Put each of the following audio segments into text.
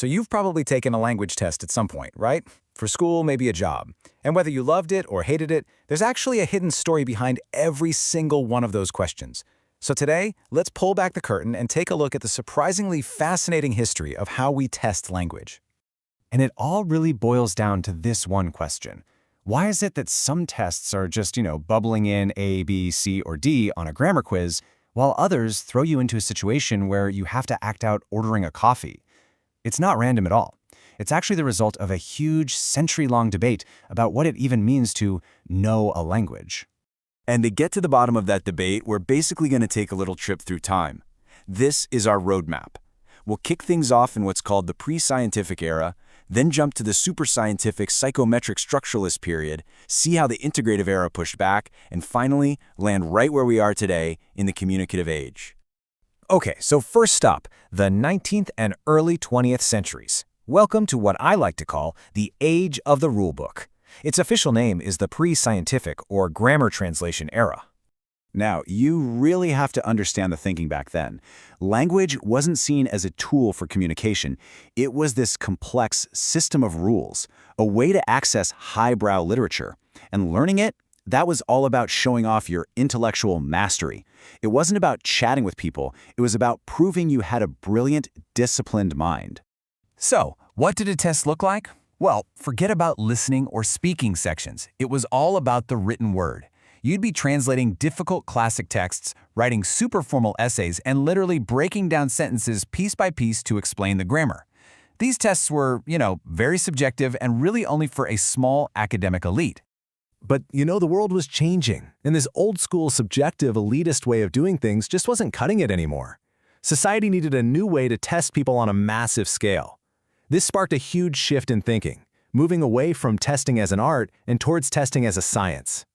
So you've probably taken a language test at some point, right? For school, maybe a job. And whether you loved it or hated it, there's actually a hidden story behind every single one of those questions. So today, let's pull back the curtain and take a look at the surprisingly fascinating history of how we test language. And it all really boils down to this one question. Why is it that some tests are just, bubbling in A, B, C, or D on a grammar quiz, while others throw you into a situation where you have to act out ordering a coffee? It's not random at all. It's actually the result of a huge century-long debate about what it even means to know a language. And to get to the bottom of that debate, we're basically going to take a little trip through time. This is our roadmap. We'll kick things off in what's called the pre-scientific era, then jump to the super-scientific psychometric structuralist period, see how the integrative era pushed back, and finally land right where we are today in the communicative age. Okay, so first stop, the 19th and early 20th centuries. Welcome to what I like to call the age of the rulebook. Its official name is the pre-scientific or grammar translation era. Now, you really have to understand the thinking back then. Language wasn't seen as a tool for communication. It was this complex system of rules, a way to access highbrow literature. And learning it, that was all about showing off your intellectual mastery. It wasn't about chatting with people. It was about proving you had a brilliant, disciplined mind. So, what did a test look like? Well, forget about listening or speaking sections. It was all about the written word. You'd be translating difficult classic texts, writing super formal essays, and literally breaking down sentences piece by piece to explain the grammar. These tests were, very subjective and really only for a small academic elite. But, the world was changing, and this old-school subjective elitist way of doing things just wasn't cutting it anymore. Society needed a new way to test people on a massive scale. This sparked a huge shift in thinking, moving away from testing as an art and towards testing as a science.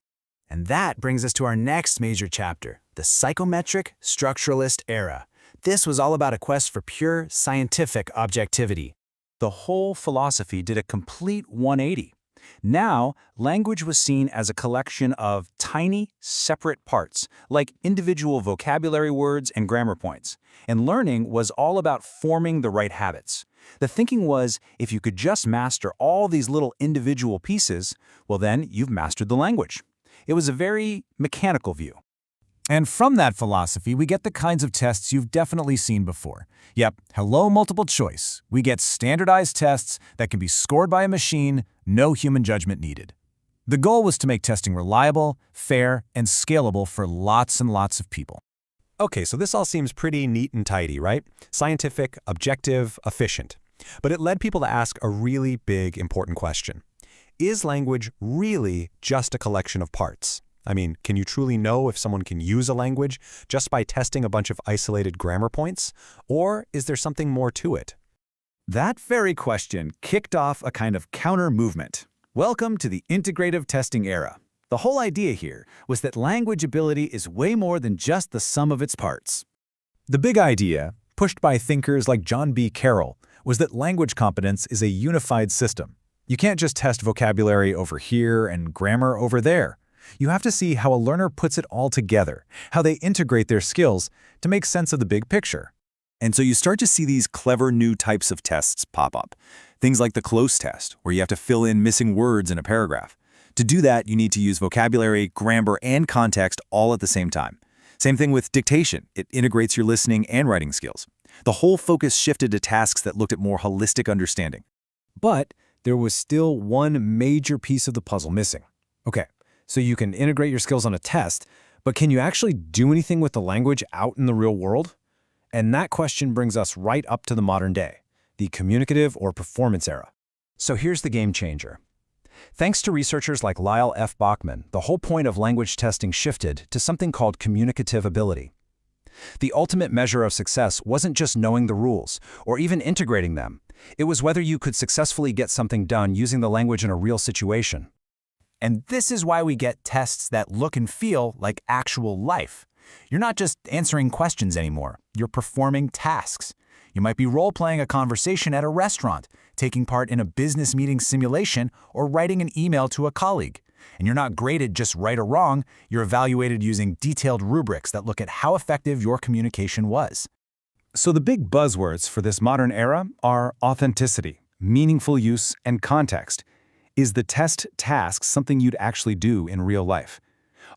And that brings us to our next major chapter, the psychometric structuralist era. This was all about a quest for pure scientific objectivity. The whole philosophy did a complete 180. Now, language was seen as a collection of tiny, separate parts, like individual vocabulary words and grammar points. And learning was all about forming the right habits. The thinking was, if you could just master all these little individual pieces, well then, you've mastered the language. It was a very mechanical view. And from that philosophy, we get the kinds of tests you've definitely seen before. Yep, hello multiple choice. We get standardized tests that can be scored by a machine, no human judgment needed. The goal was to make testing reliable, fair, and scalable for lots and lots of people. Okay, so this all seems pretty neat and tidy, right? Scientific, objective, efficient. But it led people to ask a really big, important question. Is language really just a collection of parts? I mean, can you truly know if someone can use a language just by testing a bunch of isolated grammar points? Or is there something more to it? That very question kicked off a kind of counter-movement. Welcome to the integrative testing era. The whole idea here was that language ability is way more than just the sum of its parts. The big idea, pushed by thinkers like John B. Carroll, was that language competence is a unified system. You can't just test vocabulary over here and grammar over there. You have to see how a learner puts it all together, how they integrate their skills to make sense of the big picture. And so you start to see these clever new types of tests pop up. Things like the close test, where you have to fill in missing words in a paragraph. To do that, you need to use vocabulary, grammar, and context all at the same time. Same thing with dictation. It integrates your listening and writing skills. The whole focus shifted to tasks that looked at more holistic understanding. But there was still one major piece of the puzzle missing. Okay, so you can integrate your skills on a test, but can you actually do anything with the language out in the real world? And that question brings us right up to the modern day, the communicative or performance era. So here's the game changer. Thanks to researchers like Lyle F. Bachman, the whole point of language testing shifted to something called communicative ability. The ultimate measure of success wasn't just knowing the rules or even integrating them. It was whether you could successfully get something done using the language in a real situation. And this is why we get tests that look and feel like actual life. You're not just answering questions anymore. You're performing tasks. You might be role-playing a conversation at a restaurant, taking part in a business meeting simulation, or writing an email to a colleague. And you're not graded just right or wrong. You're evaluated using detailed rubrics that look at how effective your communication was. So the big buzzwords for this modern era are authenticity, meaningful use, and context. Is the test task something you'd actually do in real life?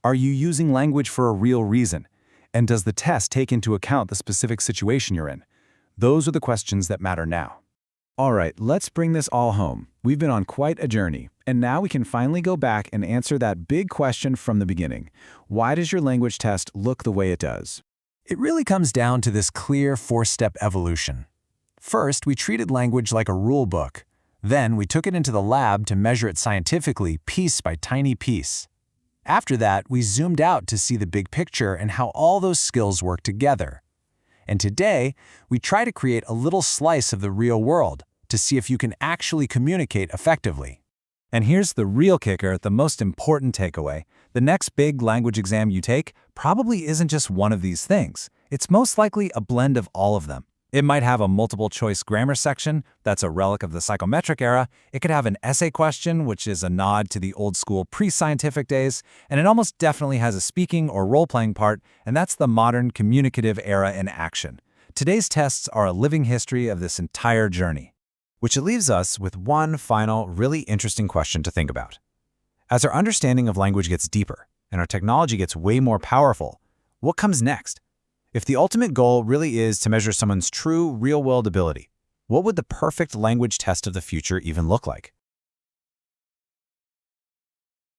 Are you using language for a real reason? And does the test take into account the specific situation you're in? Those are the questions that matter now. All right, let's bring this all home. We've been on quite a journey, and now we can finally go back and answer that big question from the beginning. Why does your language test look the way it does? It really comes down to this clear four-step evolution. First, we treated language like a rule book. Then, we took it into the lab to measure it scientifically, piece by tiny piece. After that, we zoomed out to see the big picture and how all those skills work together. And today, we try to create a little slice of the real world to see if you can actually communicate effectively. And here's the real kicker, the most important takeaway. The next big language exam you take probably isn't just one of these things. It's most likely a blend of all of them. It might have a multiple-choice grammar section that's a relic of the psychometric era. It could have an essay question, which is a nod to the old-school pre-scientific days. And it almost definitely has a speaking or role-playing part, and that's the modern communicative era in action. Today's tests are a living history of this entire journey. Which leaves us with one final, really interesting question to think about. As our understanding of language gets deeper and our technology gets way more powerful, what comes next? If the ultimate goal really is to measure someone's true, real-world ability, what would the perfect language test of the future even look like?